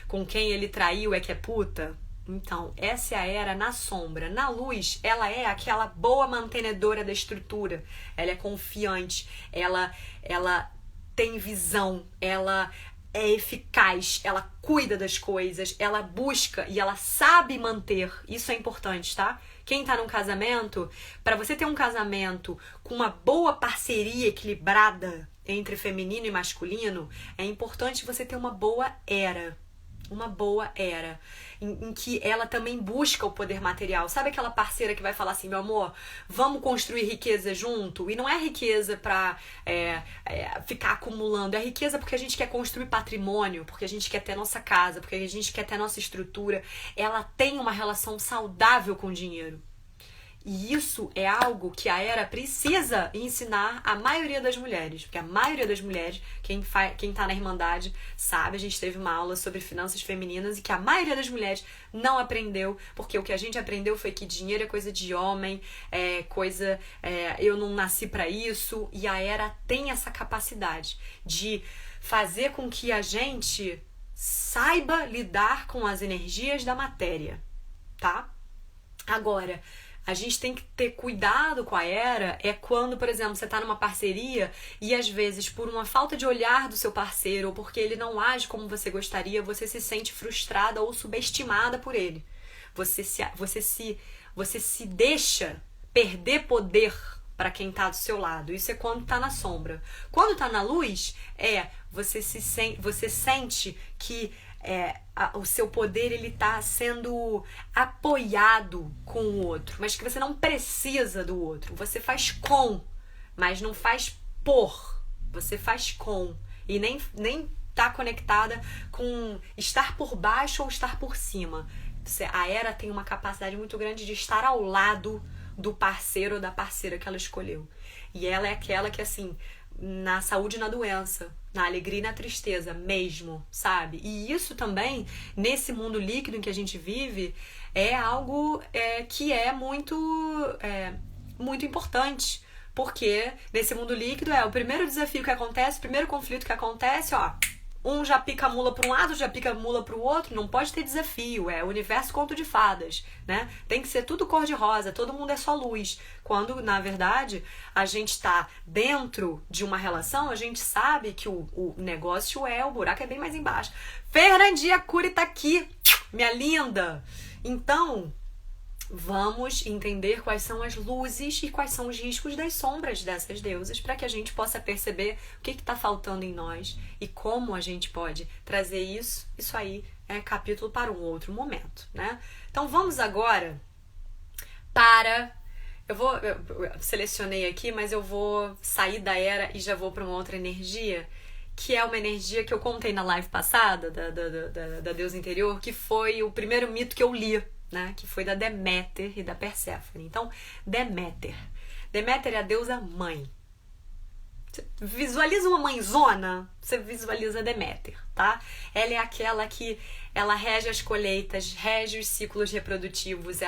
com quem ele traiu é que é puta? Então, essa é a Hera na sombra. Na luz, ela é aquela boa mantenedora da estrutura. Ela é confiante, ela tem visão, ela é eficaz, ela cuida das coisas, ela busca e ela sabe manter. Isso é importante, tá? Quem tá num casamento, para você ter um casamento com uma boa parceria equilibrada entre feminino e masculino, é importante você ter uma boa Hera. Uma boa Hera, em que ela também busca o poder material. Sabe aquela parceira que vai falar assim, meu amor, vamos construir riqueza junto? E não é riqueza pra ficar acumulando, é riqueza porque a gente quer construir patrimônio, porque a gente quer ter nossa casa, porque a gente quer ter nossa estrutura. Ela tem uma relação saudável com o dinheiro. E isso é algo que a Hera precisa ensinar a maioria das mulheres. Porque a maioria das mulheres, quem tá na Irmandade sabe, a gente teve uma aula sobre finanças femininas e que a maioria das mulheres não aprendeu, porque o que a gente aprendeu foi que dinheiro é coisa de homem, eu não nasci pra isso. E a Hera tem essa capacidade de fazer com que a gente saiba lidar com as energias da matéria, tá? Agora, a gente tem que ter cuidado com a Hera quando, por exemplo, você tá numa parceria e às vezes por uma falta de olhar do seu parceiro ou porque ele não age como você gostaria, você se sente frustrada ou subestimada por ele. Você se deixa perder poder para quem tá do seu lado. Isso é quando tá na sombra. Quando tá na luz, você sente que o seu poder ele tá sendo apoiado com o outro, mas que você não precisa do outro. Você faz com, mas não faz por. Você faz com e nem tá conectada com estar por baixo ou estar por cima. A Hera tem uma capacidade muito grande de estar ao lado do parceiro ou da parceira que ela escolheu. E ela é aquela que, assim, na saúde e na doença, na alegria e na tristeza mesmo, sabe? E isso também, nesse mundo líquido em que a gente vive, é algo que é muito importante. Porque nesse mundo líquido o primeiro desafio que acontece, o primeiro conflito que acontece, um já pica a mula para um lado, já pica a mula para o outro, não pode ter desafio, é o universo conto de fadas, né? Tem que ser tudo cor-de-rosa, todo mundo é só luz. Quando, na verdade, a gente está dentro de uma relação, a gente sabe que o negócio o buraco é bem mais embaixo. Fernandinha Cury tá aqui, minha linda! Então, vamos entender quais são as luzes e quais são os riscos das sombras dessas deusas para que a gente possa perceber o que está faltando em nós e como a gente pode trazer isso. Isso aí é capítulo para um outro momento, né? Então vamos agora para... Eu selecionei aqui, mas eu vou sair da Hera e já vou para uma outra energia, que é uma energia que eu contei na live passada da deusa interior, que foi o primeiro mito que eu li, né? Que foi da Deméter e da Perséfone. Então, Deméter é a deusa mãe. Visualiza uma mãezona, você visualiza Deméter, tá? Ela é aquela que ela rege as colheitas, rege os ciclos reprodutivos,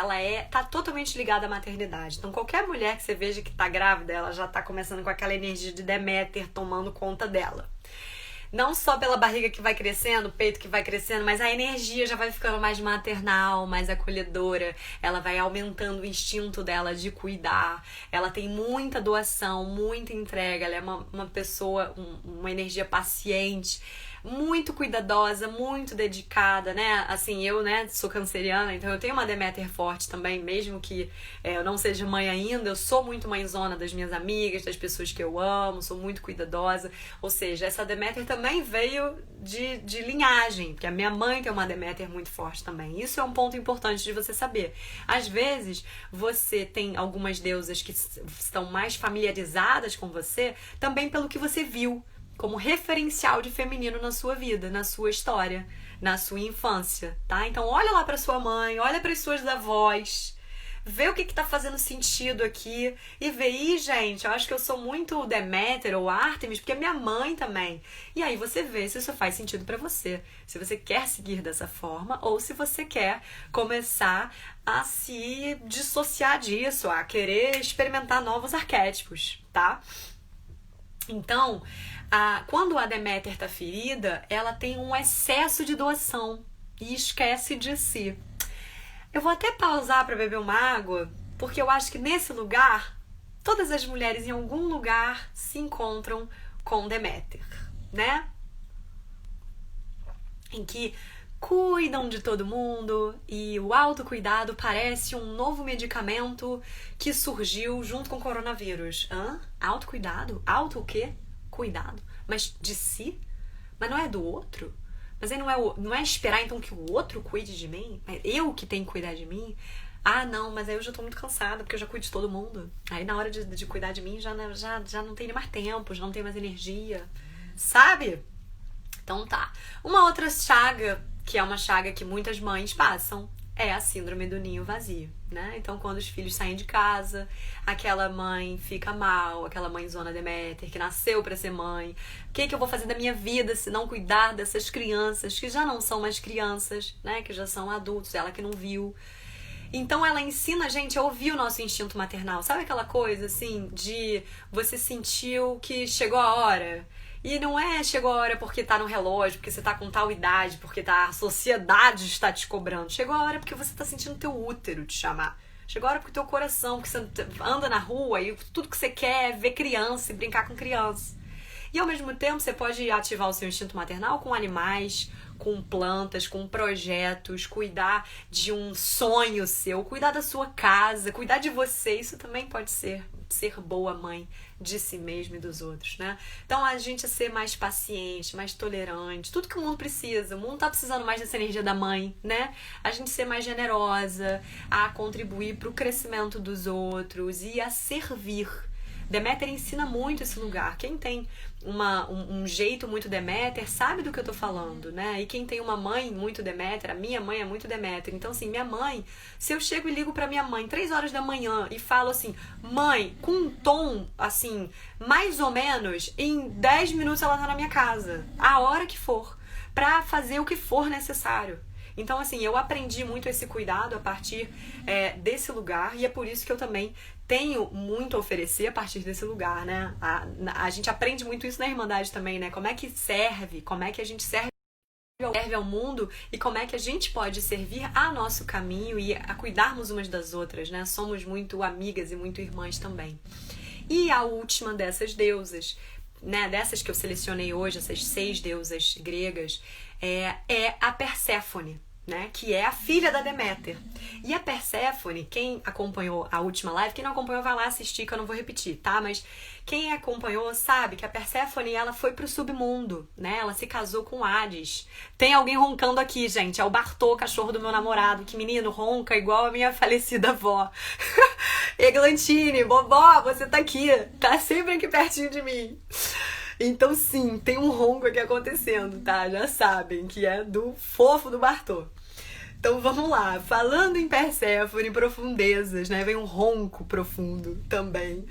tá totalmente ligada à maternidade. Então qualquer mulher que você veja que tá grávida, ela já tá começando com aquela energia de Deméter tomando conta dela. Não só pela barriga que vai crescendo, o peito que vai crescendo, mas a energia já vai ficando mais maternal, mais acolhedora. Ela vai aumentando o instinto dela de cuidar. Ela tem muita doação, muita entrega. Ela é uma pessoa, uma energia paciente, muito cuidadosa, muito dedicada, né? Assim, eu, né, sou canceriana, então eu tenho uma Deméter forte também, mesmo que eu não seja mãe ainda, eu sou muito mãezona das minhas amigas, das pessoas que eu amo, sou muito cuidadosa. Ou seja, essa Deméter também veio de linhagem, porque a minha mãe tem uma Deméter muito forte também. Isso é um ponto importante de você saber. Às vezes, você tem algumas deusas que estão mais familiarizadas com você, também pelo que você viu como referencial de feminino na sua vida, na sua história, na sua infância, tá? Então olha lá pra sua mãe, olha para as suas avós, vê o que tá fazendo sentido aqui e vê, gente, eu acho que eu sou muito Deméter ou Ártemis, porque é minha mãe também. E aí você vê se isso faz sentido pra você, se você quer seguir dessa forma ou se você quer começar a se dissociar disso, a querer experimentar novos arquétipos, tá? Então, quando a Deméter tá ferida, ela tem um excesso de doação e esquece de si. Eu vou até pausar para beber uma água, porque eu acho que nesse lugar, todas as mulheres em algum lugar se encontram com Deméter, né? Em que cuidam de todo mundo e o autocuidado parece um novo medicamento que surgiu junto com o coronavírus. Autocuidado? Auto o quê? Cuidado. Mas de si? Mas não é do outro? Mas aí não é esperar então que o outro cuide de mim? É eu que tenho que cuidar de mim? Não, mas aí eu já tô muito cansada porque eu já cuido de todo mundo. Aí na hora de cuidar de mim já não tem mais tempo, já não tem mais energia. Sabe? Então tá. Uma outra chaga, que é uma chaga que muitas mães passam, é a síndrome do ninho vazio, né? Então, quando os filhos saem de casa, aquela mãe fica mal, aquela mãezona Deméter que nasceu pra ser mãe. O que eu vou fazer da minha vida se não cuidar dessas crianças que já não são mais crianças, né? Que já são adultos, ela que não viu. Então ela ensina a gente a ouvir o nosso instinto maternal. Sabe aquela coisa, assim, de você sentiu que chegou a hora? E não é chegou a hora porque tá no relógio, porque você tá com tal idade, porque a sociedade está te cobrando. Chegou a hora porque você tá sentindo teu útero te chamar. Chegou a hora porque teu coração, porque você anda na rua e tudo que você quer é ver criança e brincar com criança. E ao mesmo tempo você pode ativar o seu instinto maternal com animais, com plantas, com projetos, cuidar de um sonho seu, cuidar da sua casa, cuidar de você. Isso também pode ser boa mãe de si mesmo e dos outros, né? Então a gente ser mais paciente, mais tolerante, tudo que o mundo precisa. O mundo tá precisando mais dessa energia da mãe, né? A gente ser mais generosa, a contribuir pro crescimento dos e a servir. Deméter ensina muito esse lugar. Quem tem um jeito muito Deméter sabe do que eu tô falando, né? E quem tem uma mãe muito Deméter, a minha mãe é muito Deméter. Então, assim, minha mãe, se eu chego e ligo pra minha mãe 3 horas da manhã e falo assim, mãe, com um tom, assim, mais ou menos, em 10 minutos ela tá na minha casa, a hora que for, pra fazer o que for necessário. Então, assim, eu aprendi muito esse cuidado a partir desse lugar e é por isso que eu também tenho muito a oferecer a partir desse lugar, né? A gente aprende muito isso na Irmandade também, né? Como é que serve, como é que a gente serve ao mundo e como é que a gente pode servir a nosso caminho e a cuidarmos umas das outras, né? Somos muito amigas e muito irmãs também. E a última dessas deusas, né? Dessas que eu selecionei hoje, essas 6 deusas gregas, é a Perséfone, né, que é a filha da Deméter. E a Perséfone, quem acompanhou a última live, quem não acompanhou vai lá assistir, que eu não vou repetir, tá? Mas quem acompanhou sabe que a Perséfone, ela foi pro submundo, né? Ela se casou com Hades. Tem alguém roncando aqui, gente, é o Bartô, cachorro do meu namorado, que menino ronca igual a minha falecida avó. Eglantine, vovó, você tá aqui, tá sempre aqui pertinho de mim. Então sim, tem um ronco aqui acontecendo, tá? Já sabem que é do fofo do Bartô. Então vamos lá, falando em Perséfone, em profundezas, né? Vem um ronco profundo também.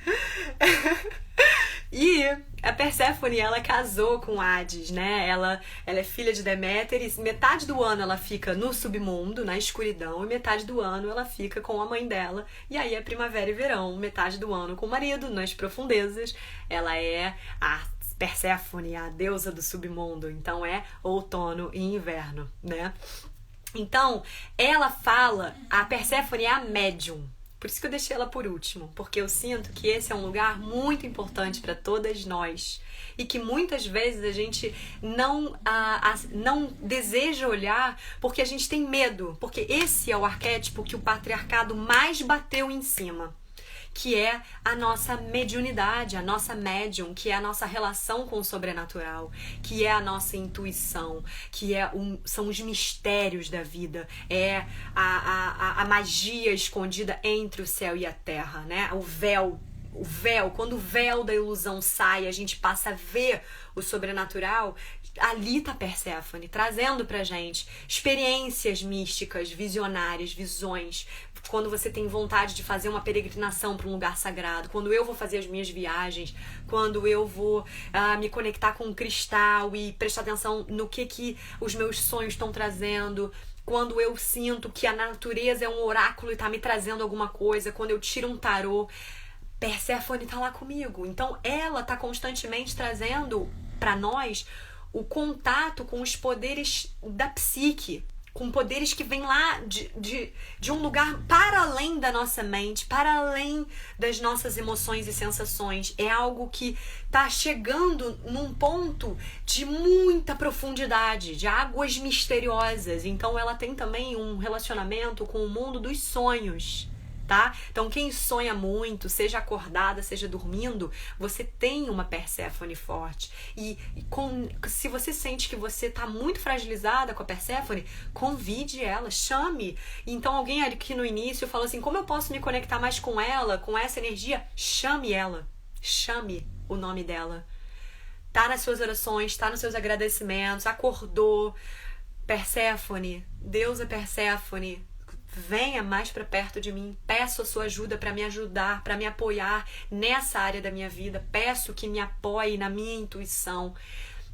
E a Perséfone, ela casou com Hades, né? Ela é filha de Deméter e metade do ano ela fica no submundo, na escuridão, e metade do ano ela fica com a mãe dela. E aí é primavera e verão, metade do ano com o marido, nas profundezas. Ela é a Perséfone, a deusa do submundo. Então é outono e inverno, né? Então, ela fala, a Perséfone é a médium. Por isso que eu deixei ela por último, porque eu sinto que esse é um lugar muito importante para todas nós e que muitas vezes a gente não deseja olhar porque a gente tem medo, porque esse é o arquétipo que o patriarcado mais bateu em cima, que é a nossa mediunidade, a nossa médium, que é a nossa relação com o sobrenatural, que é a nossa intuição, que são os mistérios da vida, é a magia escondida entre o céu e a terra, né? O véu, quando o véu da ilusão sai, a gente passa a ver o sobrenatural. Ali tá Perséfone, trazendo pra gente experiências místicas, visionárias, visões. Quando você tem vontade de fazer uma peregrinação para um lugar sagrado, quando eu vou fazer as minhas viagens, quando eu vou me conectar com um cristal e prestar atenção no que os meus sonhos estão trazendo, quando eu sinto que a natureza é um oráculo e tá me trazendo alguma coisa, quando eu tiro um tarô, Perséfone tá lá comigo. Então ela tá constantemente trazendo para nós o contato com os poderes da psique, com poderes que vêm lá de um lugar para além da nossa mente, para além das nossas emoções e sensações. É algo que está chegando num ponto de muita profundidade, de águas misteriosas. Então ela tem também um relacionamento com o mundo dos sonhos. Tá? Então quem sonha muito, seja acordada, seja dormindo, você tem uma Perséfone forte. Se você sente que você está muito fragilizada com a Perséfone, convide ela, chame. Então alguém aqui no início falou assim, como eu posso me conectar mais com ela, com essa energia? Chame ela, chame o nome dela. Tá nas suas orações, tá nos seus agradecimentos, acordou. Perséfone, deusa Perséfone, venha mais para perto de mim, peço a sua ajuda para me ajudar, para me apoiar nessa área da minha vida, peço que me apoie na minha intuição.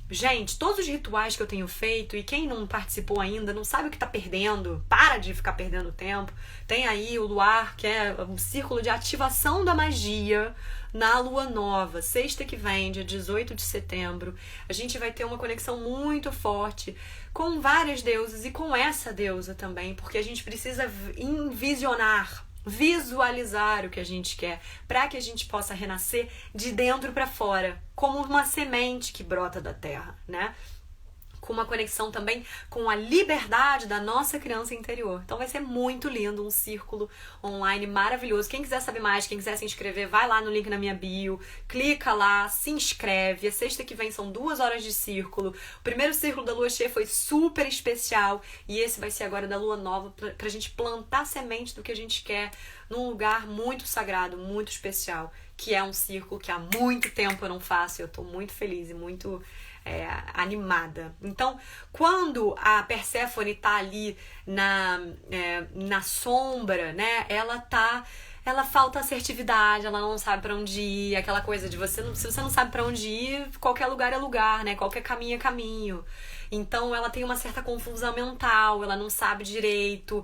Gente, todos os rituais que eu tenho feito, e quem não participou ainda, não sabe o que tá perdendo, para de ficar perdendo tempo. Tem aí o luar, que é um círculo de ativação da magia na lua nova, sexta que vem, dia 18 de setembro. A gente vai ter uma conexão muito forte com várias deusas e com essa deusa também, porque a gente precisa visualizar o que a gente quer, para que a gente possa renascer de dentro para fora, como uma semente que brota da terra, né? Com uma conexão também com a liberdade da nossa criança interior. Então vai ser muito lindo, um círculo online maravilhoso. Quem quiser saber mais, quem quiser se inscrever, vai lá no link na minha bio, clica lá, se inscreve. A sexta que vem são 2 horas de círculo. O primeiro círculo da lua cheia foi super especial e esse vai ser agora da lua nova, pra gente plantar semente do que a gente quer num lugar muito sagrado, muito especial, que é um círculo que há muito tempo eu não faço e eu tô muito feliz e muito animada. Então, quando a Perséfone tá ali na sombra, né, ela falta assertividade, ela não sabe pra onde ir, aquela coisa de se você não sabe pra onde ir, qualquer lugar é lugar, né, qualquer caminho é caminho. Então ela tem uma certa confusão mental, ela não sabe direito.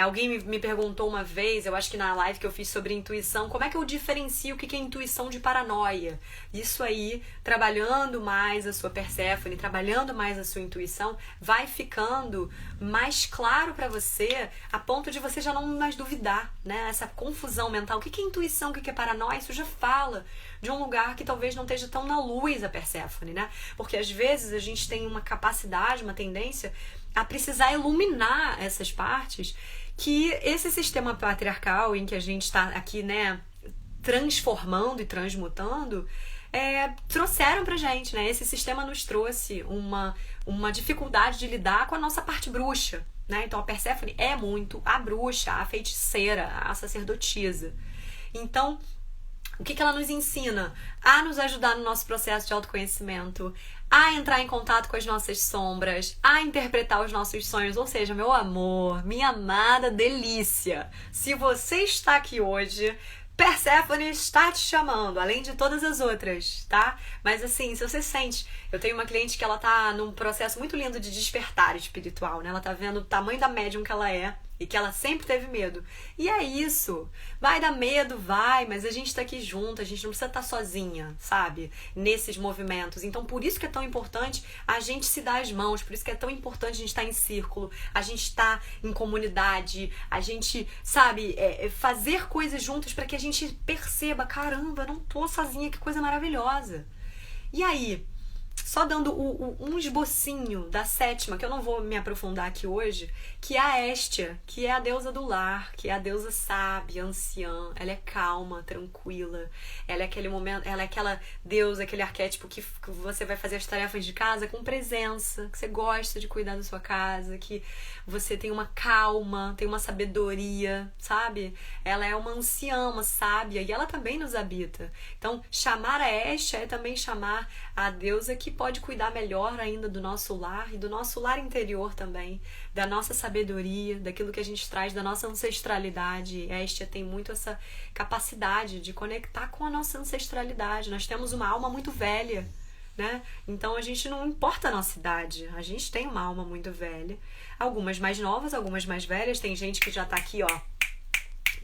Alguém me perguntou uma vez, eu acho que na live que eu fiz sobre intuição, como é que eu diferencio o que é intuição de paranoia? Isso aí, trabalhando mais a sua Perséfone, trabalhando mais a sua intuição, vai ficando mais claro pra você, a ponto de você já não mais duvidar, né? Essa confusão mental, o que é intuição, o que é paranoia, isso já fala de um lugar que talvez não esteja tão na luz a Perséfone, né? Porque às vezes a gente tem uma capacidade, uma tendência a precisar iluminar essas partes que esse sistema patriarcal em que a gente está aqui, né, transformando e transmutando, trouxeram pra gente, né? Esse sistema nos trouxe uma dificuldade de lidar com a nossa parte bruxa, né? Então a Perséfone é muito a bruxa, a feiticeira, a sacerdotisa. Então, o que ela nos ensina? A nos ajudar no nosso processo de autoconhecimento, a entrar em contato com as nossas sombras, a interpretar os nossos sonhos. Ou seja, meu amor, minha amada delícia, se você está aqui hoje Perséfone está te chamando, além de todas as outras, tá? Mas assim, se você sente... Eu tenho uma cliente que ela tá num processo muito lindo de despertar espiritual, né? Ela tá vendo o tamanho da médium que ela é e que ela sempre teve medo. E é isso. Vai dar medo, vai, mas a gente tá aqui junto, a gente não precisa estar sozinha, sabe? Nesses movimentos. Então, por isso que é tão importante a gente se dar as mãos, por isso que é tão importante a gente estar em círculo, a gente estar em comunidade, a gente, sabe, fazer coisas juntas para que a gente perceba, caramba, eu não tô sozinha, que coisa maravilhosa. E aí, só dando um esbocinho da sétima, que eu não vou me aprofundar aqui hoje, que é a Hestia, que é a deusa do lar, que é a deusa sábia, anciã. Ela é calma, tranquila. Ela é aquele momento, ela é aquela deusa, aquele arquétipo que você vai fazer as tarefas de casa com presença, que você gosta de cuidar da sua casa, que você tem uma calma, tem uma sabedoria, sabe? Ela é uma anciã, uma sábia, e ela também nos habita. Então, chamar a Hestia é também chamar a deusa que pode cuidar melhor ainda do nosso lar e do nosso lar interior também, da nossa sabedoria, daquilo que a gente traz da nossa ancestralidade. Hestia tem muito essa capacidade de conectar com a nossa ancestralidade. Nós temos uma alma muito velha, né? Então a gente não importa a nossa idade, a gente tem uma alma muito velha. Algumas mais novas, algumas mais velhas. Tem gente que já tá aqui, ó,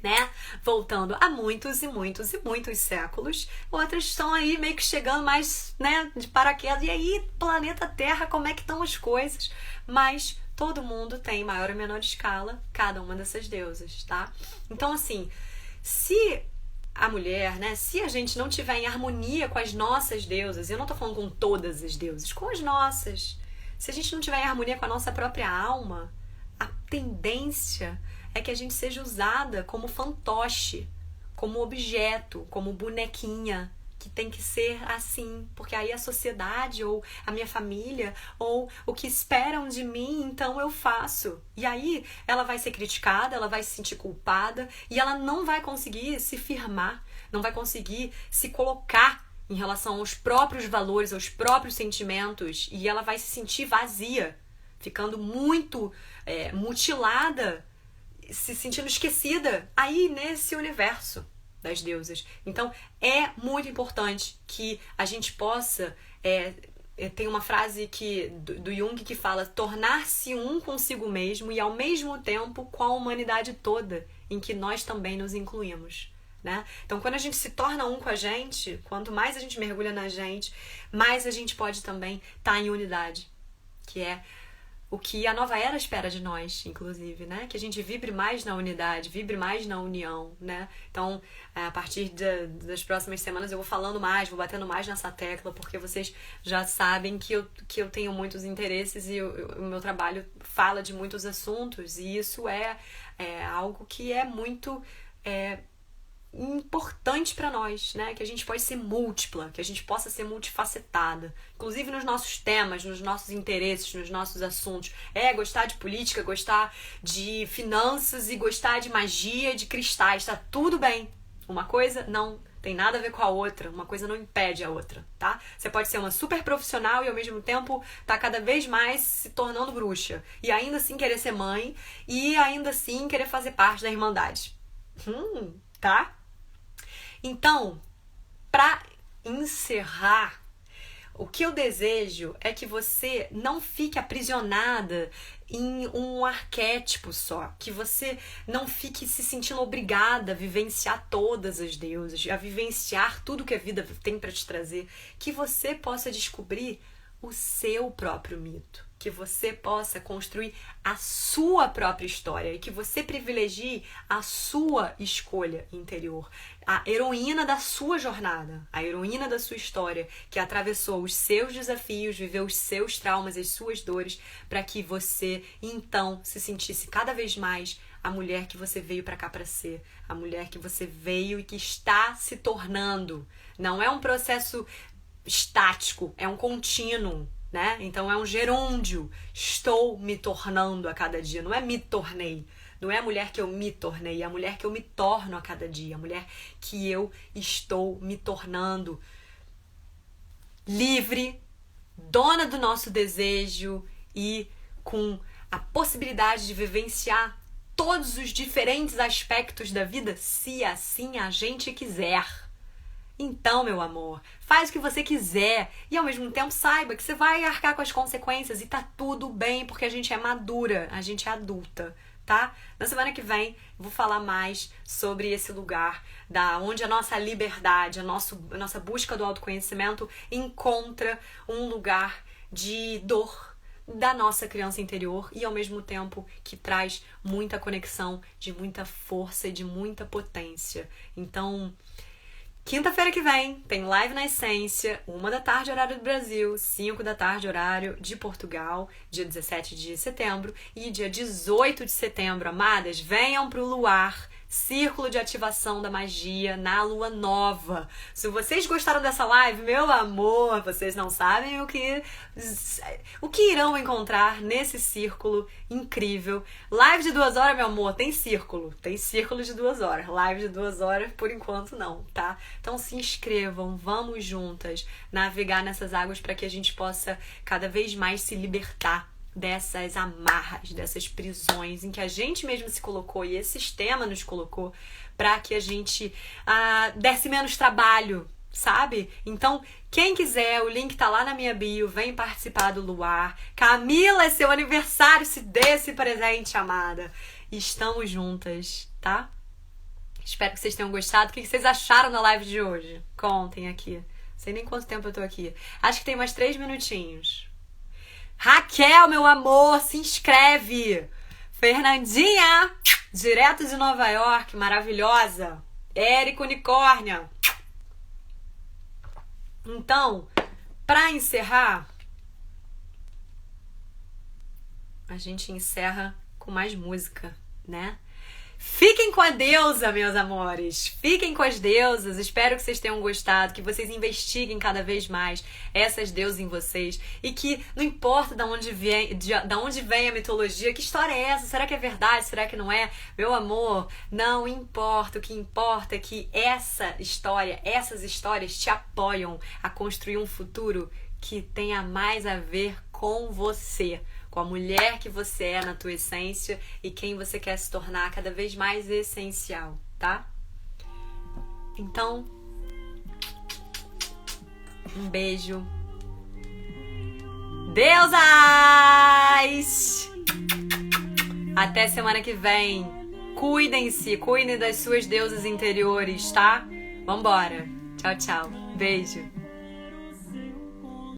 né? Voltando há muitos e muitos e muitos séculos. Outras estão aí meio que chegando mais, né, de paraquedas. E aí, planeta Terra, como é que estão as coisas? Mas todo mundo tem, maior ou menor escala, cada uma dessas deusas, tá? Então, assim, se a mulher, né, se a gente não tiver em harmonia com as nossas deusas, eu não tô falando com todas as deusas, com as nossas, se a gente não tiver em harmonia com a nossa própria alma, a tendência é que a gente seja usada como fantoche, como objeto, como bonequinha, que tem que ser assim, porque aí a sociedade ou a minha família ou o que esperam de mim, então eu faço. E aí ela vai ser criticada, ela vai se sentir culpada e ela não vai conseguir se firmar, não vai conseguir se colocar em relação aos próprios valores, aos próprios sentimentos, e ela vai se sentir vazia, ficando muito mutilada, se sentindo esquecida aí nesse universo das deusas. Então é muito importante que a gente possa tem uma frase do Jung que fala tornar-se um consigo mesmo e ao mesmo tempo com a humanidade toda, em que nós também nos incluímos, né? Então quando a gente se torna um com a gente, quanto mais a gente mergulha na gente, mais a gente pode também estar em unidade, que é o que a nova era espera de nós, inclusive, né? Que a gente vibre mais na unidade, vibre mais na união, né? Então, a partir das próximas semanas eu vou falando mais, vou batendo mais nessa tecla, porque vocês já sabem que eu tenho muitos interesses e o meu trabalho fala de muitos assuntos, e isso é algo que é muito importante para nós, né? Que a gente pode ser múltipla, que a gente possa ser multifacetada, inclusive nos nossos temas, nos nossos interesses, nos nossos assuntos. Gostar de política, gostar de finanças e gostar de magia, de cristais, tá tudo bem. Uma coisa não tem nada a ver com a outra, uma coisa não impede a outra, tá? Você pode ser uma super profissional e ao mesmo tempo tá cada vez mais se tornando bruxa, e ainda assim querer ser mãe, e ainda assim querer fazer parte da Irmandade. Tá? Então, para encerrar, o que eu desejo é que você não fique aprisionada em um arquétipo só, que você não fique se sentindo obrigada a vivenciar todas as deusas, a vivenciar tudo que a vida tem para te trazer, que você possa descobrir o seu próprio mito, que você possa construir a sua própria história e que você privilegie a sua escolha interior, a heroína da sua jornada, a heroína da sua história, que atravessou os seus desafios, viveu os seus traumas, as suas dores, para que você então se sentisse cada vez mais a mulher que você veio para cá para ser, a mulher que você veio e que está se tornando. Não é um processo estático, é um contínuo, né? Então é um gerúndio. Estou me tornando a cada dia. Não é me tornei. Não é a mulher que eu me tornei. É a mulher que eu me torno a cada dia. A mulher que eu estou me tornando. Livre, dona do nosso desejo e com a possibilidade de vivenciar todos os diferentes aspectos da vida, se assim a gente quiser. Então, meu amor, faz o que você quiser e ao mesmo tempo saiba que você vai arcar com as consequências e tá tudo bem, porque a gente é madura, a gente é adulta, tá? Na semana que vem eu vou falar mais sobre esse lugar da onde a nossa liberdade, a nossa busca do autoconhecimento encontra um lugar de dor da nossa criança interior e ao mesmo tempo que traz muita conexão, de muita força e de muita potência. Então, quinta-feira que vem tem live na Essência, 1h, horário do Brasil, 5h, horário de Portugal, dia 17 de setembro e dia 18 de setembro, amadas, venham pro Luar, Círculo de Ativação da Magia na Lua Nova. Se vocês gostaram dessa live, meu amor, vocês não sabem o que irão encontrar nesse círculo incrível. Live de 2 horas, meu amor, tem círculo de 2 horas. Live de 2 horas, por enquanto não, tá? Então se inscrevam, vamos juntas navegar nessas águas para que a gente possa cada vez mais se libertar dessas amarras, dessas prisões em que a gente mesmo se colocou e esse sistema nos colocou para que a gente desse menos trabalho, sabe? Então, quem quiser, o link tá lá na minha bio, vem participar do Luar. Camila, é seu aniversário, se dê esse presente, amada. Estamos juntas, tá? Espero que vocês tenham gostado. O que vocês acharam da live de hoje? Contem aqui. Não sei nem quanto tempo eu tô aqui. Acho que tem mais 3 minutinhos. Raquel, meu amor, se inscreve. Fernandinha, direto de Nova York, maravilhosa. Érico Unicórnia. Então, pra encerrar, a gente encerra com mais música, né? Fiquem com a deusa, meus amores. Fiquem com as deusas. Espero que vocês tenham gostado, que vocês investiguem cada vez mais essas deusas em vocês e que não importa de onde vem a mitologia, que história é essa? Será que é verdade? Será que não é? Meu amor, não importa. O que importa é que essas histórias te apoiam a construir um futuro que tenha mais a ver com você, com a mulher que você é na tua essência e quem você quer se tornar cada vez mais essencial, tá? Então, um beijo. Deusas! Até semana que vem. Cuidem-se, cuidem das suas deusas interiores, tá? Vambora. Tchau, tchau. Beijo.